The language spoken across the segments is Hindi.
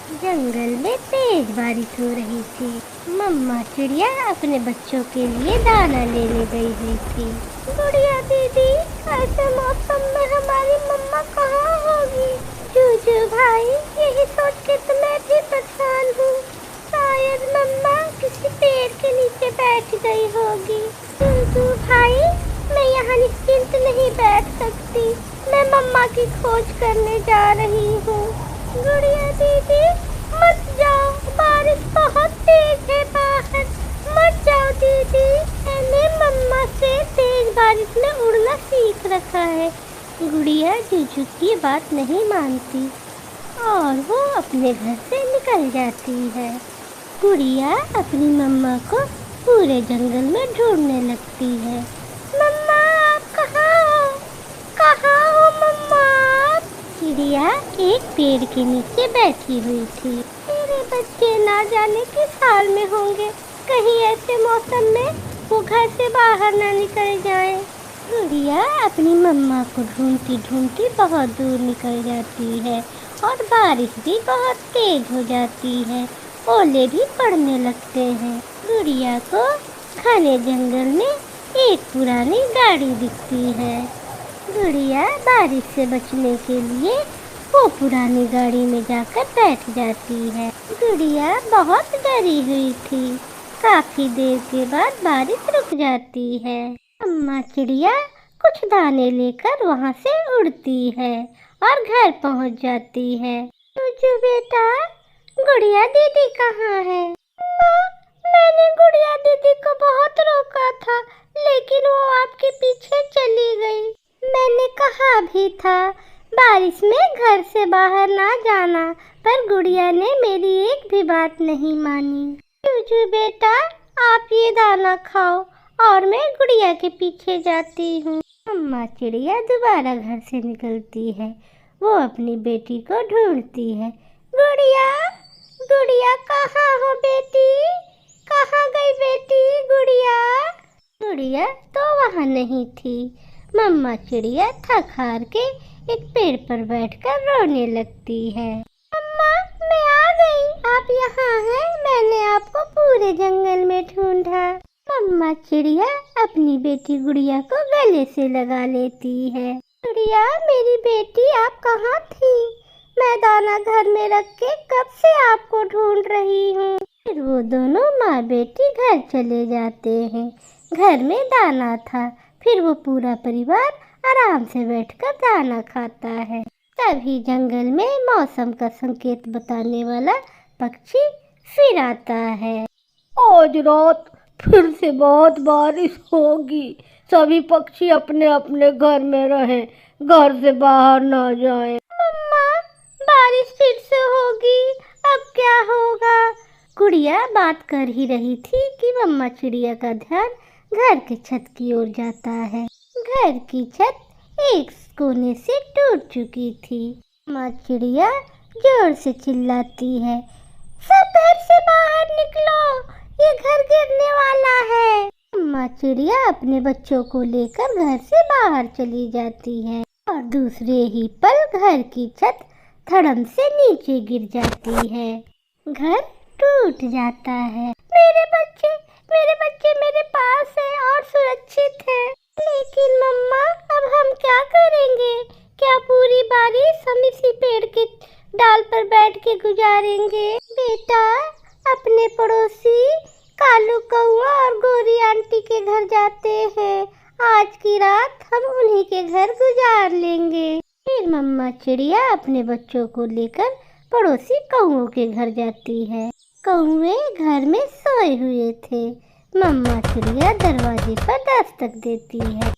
जंगल में तेज बारिश हो रही थी। मम्मा चिड़िया अपने बच्चों के लिए दाना लेने गई हुई थी। गुड़िया दीदी, ऐसे मौसम में हमारी मम्मा कहाँ होगी? जूजू भाई, यही सोच के तो मैं भी परेशान हूँ। शायद मम्मा किसी पेड़ के नीचे बैठ गई होगी। जूजू भाई, मैं यहाँ निश्चिंत नहीं बैठ सकती। मैं मम्मा की खोज करने जा रही हूँ। गुड़िया दीदी, मत जाओ, बारिश बहुत तेज है बाहर। मत जाओ दीदी, मैंने मम्मा से तेज बारिश में उड़ना सीख रखा है। गुड़िया जूजू की बात नहीं मानती और वो अपने घर से निकल जाती है। गुड़िया अपनी मम्मा को पूरे जंगल में ढूंढने लगती है। मम्मा, आप कहाँ हो? कहाँ हो मम्मा? चिड़िया एक पेड़ के नीचे बैठी हुई थी। मेरे बच्चे ना जाने किस हाल में होंगे। कहीं ऐसे मौसम में वो घर से बाहर ना निकल जाए। गुड़िया अपनी मम्मा को ढूंढती ढूंढती बहुत दूर निकल जाती है और बारिश भी बहुत तेज हो जाती है। ओले भी पड़ने लगते हैं। गुड़िया को घने जंगल में एक पुरानी गाड़ी दिखती है। गुड़िया बारिश से बचने के लिए वो पुरानी गाड़ी में जाकर बैठ जाती है। गुड़िया बहुत डरी हुई थी। काफी देर के बाद बारिश रुक जाती है। अम्मा चिड़िया कुछ दाने लेकर वहाँ से उड़ती है और घर पहुँच जाती है। जूजू बेटा, गुड़िया दीदी कहाँ है? माँ, मैंने गुड़िया दीदी को बहुत रोका था, लेकिन वो आपके पीछे चली गई। मैंने कहा भी था बारिश में घर से बाहर ना जाना, पर गुड़िया ने मेरी एक भी बात नहीं मानी। जूजू बेटा, आप ये दाना खाओ और मैं गुड़िया के पीछे जाती हूँ। अम्मा चिड़िया दोबारा घर से निकलती है। वो अपनी बेटी को ढूंढती है। गुड़िया, गुड़िया कहाँ हो बेटी? कहाँ गई बेटी गुड़िया? गुड़िया तो वहाँ नहीं थी। मम्मा चिड़िया थक हार के एक पेड़ पर बैठकर रोने लगती है। अम्मा, मैं आ गई। आप यहाँ हैं? मैंने आपको पूरे जंगल में ढूंढा। मम्मा चिड़िया अपनी बेटी गुड़िया को गले से लगा लेती है। गुड़िया मेरी बेटी, आप कहाँ थी? मैं दाना घर में रख के कब से आपको ढूंढ रही हूँ। फिर वो दोनों माँ बेटी घर चले जाते हैं। घर में दाना था। फिर वो पूरा परिवार आराम से बैठकर दाना खाता है। तभी जंगल में मौसम का संकेत बताने वाला पक्षी फिर आता है। आज रात फिर से बहुत बारिश होगी। सभी पक्षी अपने अपने घर में रहें, घर से बाहर ना जाएं। मम्मा, बारिश फिर से होगी, अब क्या होगा? गुड़िया बात कर ही रही थी कि मम्मा चिड़िया का ध्यान घर के छत की ओर जाता है। घर की छत एक कोने से टूट चुकी थी। मम्मा चिड़िया जोर से चिल्लाती है, सब घर से बाहर निकलो, ये घर गिरने वाला है। मम्मा चिड़िया अपने बच्चों को लेकर घर से बाहर चली जाती है और दूसरे ही पल घर की छत धड़म से नीचे गिर जाती है। घर टूट जाता है। मेरे बच्चे मेरे पास हैं और सुरक्षित हैं। लेकिन मम्मा, अब हम क्या करेंगे? क्या पूरी बारिश हम इसी पेड़ के डाल पर बैठ के गुजारेंगे? बेटा, अपने पड़ोसी कालू कौआ और गोरी आंटी के घर जाते हैं। आज की रात हम उन्हीं के घर गुजार लेंगे। फिर मम्मा चिड़िया अपने बच्चों को लेकर पड़ोसी कौओं के घर जाती है। कौवे घर में सोए हुए थे। मम्मा चिड़िया दरवाजे पर दस्तक देती है।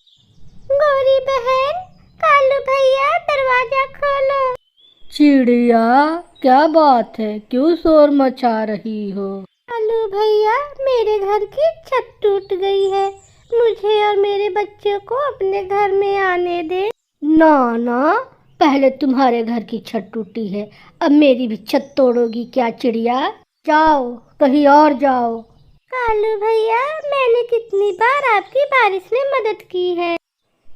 गोरी बहन, कालू भैया, दरवाजा खोलो। चिड़िया, क्या बात है? क्यों शोर मचा रही हो? कालू भैया, मेरे घर की छत टूट गई है। मुझे और मेरे बच्चे को अपने घर में आने दे। ना ना, पहले तुम्हारे घर की छत टूटी है, अब मेरी भी छत तोड़ोगी क्या चिड़िया? जाओ, कहीं और जाओ। कालू भैया, मैंने कितनी बार आपकी बारिश में मदद की है।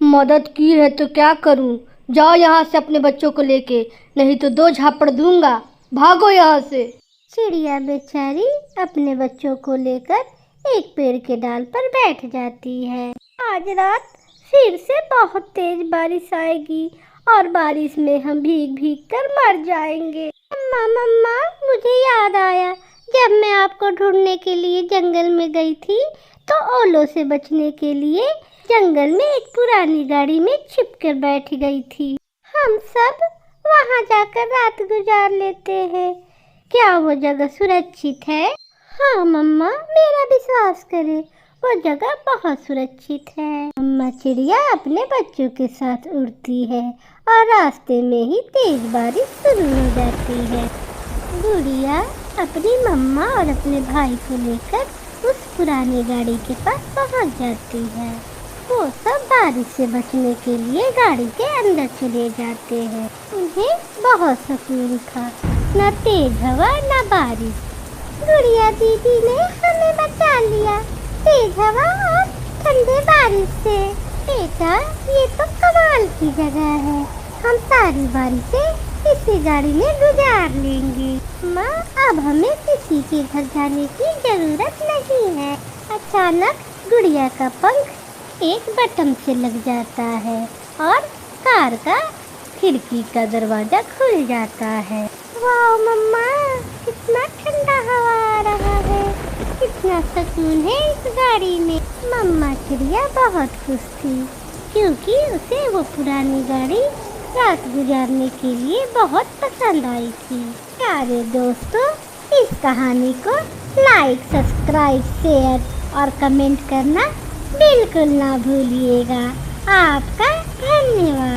मदद की है तो क्या करूं? जाओ यहाँ से अपने बच्चों को लेके, नहीं तो 2 झापड़ दूंगा। भागो यहाँ से। चिड़िया बेचारी अपने बच्चों को लेकर एक पेड़ के डाल पर बैठ जाती है। आज रात फिर से बहुत तेज बारिश आएगी और बारिश में हम भीग भीग कर मर जाएंगे। मम्मा मम्मा, मुझे याद आया, जब मैं आपको ढूंढने के लिए जंगल में गई थी तो ओलों से बचने के लिए जंगल में एक पुरानी गाड़ी में छिपकर बैठ गई थी। हम सब वहां जाकर रात गुजार लेते हैं। क्या वो जगह सुरक्षित है? हाँ मम्मा, मेरा विश्वास करे, वो जगह बहुत सुरक्षित है। मम्मा चिड़िया अपने बच्चों के साथ उड़ती है और रास्ते में ही तेज बारिश शुरू हो जाती है। गुड़िया अपनी मम्मा और अपने भाई को लेकर उस पुरानी गाड़ी के पास पहुंच जाती है। वो सब बारिश से बचने के लिए गाड़ी के अंदर चले जाते हैं। उन्हें बहुत सुकून था, न तेज हवा न बारिश। गुड़िया दीदी ने हमें बचा लिया तेज हवा और ठंडे बारिश से। बेटा, ये तो कमाल की जगह है, हम सारी बारिशें इसी गाड़ी में गुजार लेंगे। माँ, अब हमें किसी के घर जाने की जरूरत नहीं है। अचानक गुड़िया का पंख एक बटन से लग जाता है और कार का खिड़की का दरवाजा खुल जाता है। वाह मम्मा, कितना ठंडा हवा आ रहा है, कितना सुकून है इस गाड़ी में। मम्मा चिड़िया बहुत खुश थी क्योंकि उसे वो पुरानी गाड़ी रात गुजारने के लिए बहुत पसंद आई थी। प्यारे दोस्तों, इस कहानी को लाइक, सब्सक्राइब, शेयर और कमेंट करना बिल्कुल ना भूलिएगा। आपका धन्यवाद।